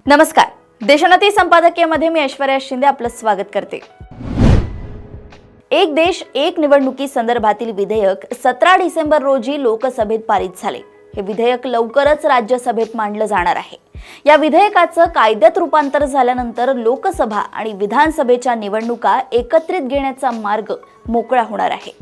नमस्कार. देशोन्नती संपादकीयमध्ये मी ऐश्वर्या शिंदे आपलं स्वागत करते. एक देश एक निवडणुकी संदर्भातील विधेयक 17 डिसेंबर रोजी लोकसभेत पारित झाले. हे विधेयक लवकरच राज्यसभेत मांडलं जाणार आहे. या विधेयकाचं कायद्यात रूपांतर झाल्यानंतर लोकसभा आणि विधानसभेच्या निवडणुका एकत्रित घेण्याचा मार्ग मोकळा होणार आहे.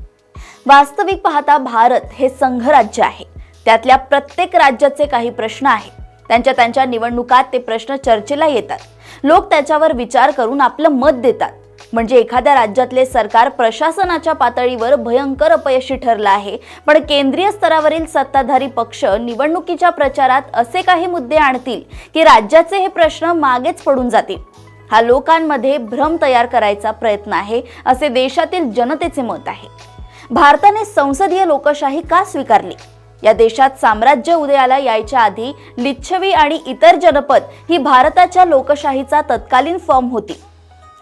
वास्तविक पाहता भारत हे संघराज्य आहे. त्यातल्या प्रत्येक राज्याचे काही प्रश्न आहेत. त्यांच्या निवडणुकात ते प्रश्न चर्चेला येतात. लोक त्याच्यावर विचार करून आपलं मत देतात. म्हणजे एखाद्या राज्यातले सरकार प्रशासनाच्या पातळीवर भयंकर अपयशी ठरलं आहे, पण केंद्रीय स्तरावरील सत्ताधारी पक्ष निवडणुकीच्या प्रचारात असे काही मुद्दे आणतील की राज्याचे हे प्रश्न मागेच पडून जातील. हा लोकांमध्ये भ्रम तयार करायचा प्रयत्न आहे, असे देशातील जनतेचे मत आहे. भारताने संसदीय लोकशाही का स्वीकारली? या देशात साम्राज्य उदयाला यायच्या आधी लिच्छवी आणि इतर जनपद ही भारताच्या लोकशाहीचा तत्कालीन फॉर्म होती.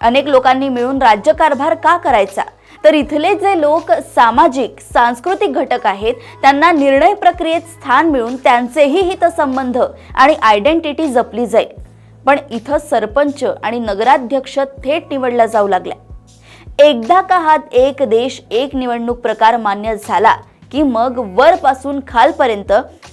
अनेक लोकांनी मिळून राज्यकारभार का करायचा? तर इथले जे लोक सामाजिक सांस्कृतिक घटक आहेत त्यांना निर्णय प्रक्रियेत स्थान मिळून त्यांचेही हितसंबंध आणि आयडेंटिटी जपली जाईल. पण इथं सरपंच आणि नगराध्यक्ष थेट निवडला जाऊ लागला. एकदा का हा एक देश एक निवडणूक प्रकार मान्य झाला की मग वरपासून खालपर्यंत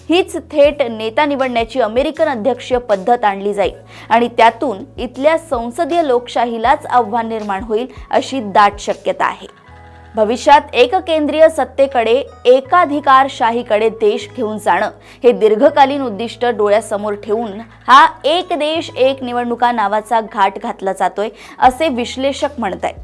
हीच थेट नेता निवडण्याची अमेरिकन अध्यक्षीय पद्धत आणली जाईल आणि त्यातून इथल्या संसदीय लोकशाहीलाच आव्हान निर्माण होईल अशी दाट शक्यता आहे. भविष्यात एक केंद्रीय सत्तेकडे एकाधिकारशाहीकडे देश घेऊन जाणं हे दीर्घकालीन उद्दिष्ट डोळ्यासमोर ठेवून हा एक देश एक निवडणुका नावाचा घाट घातला जातोय असे विश्लेषक म्हणतायत.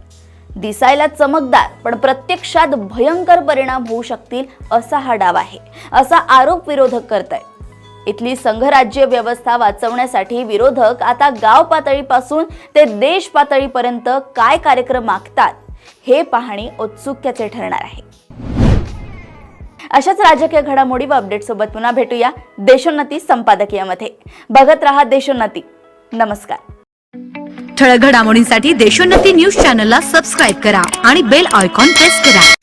दिसायला चमकदार पण प्रत्यक्षात भयंकर परिणाम होऊ शकतील असा हा डाव आहे, असा आरोप विरोधक करतायत. इथली संघराज्य व्यवस्था वाचवण्यासाठी विरोधक आता गाव पातळीपासून ते देश पातळीपर्यंत काय कार्यक्रम आखतात हे पाहणे औत्सुक्याचे ठरणार आहे. अशाच राजकीय घडामोडी व अपडेट सोबत पुन्हा भेटूया देशोन्नती संपादकीयमध्ये. बघत रहा देशोन्नती. नमस्कार. ठळक घडामोडींसाठी देशोन्नती न्यूज चॅनलला सबस्क्राईब करा आणि बेल आयकॉन प्रेस करा.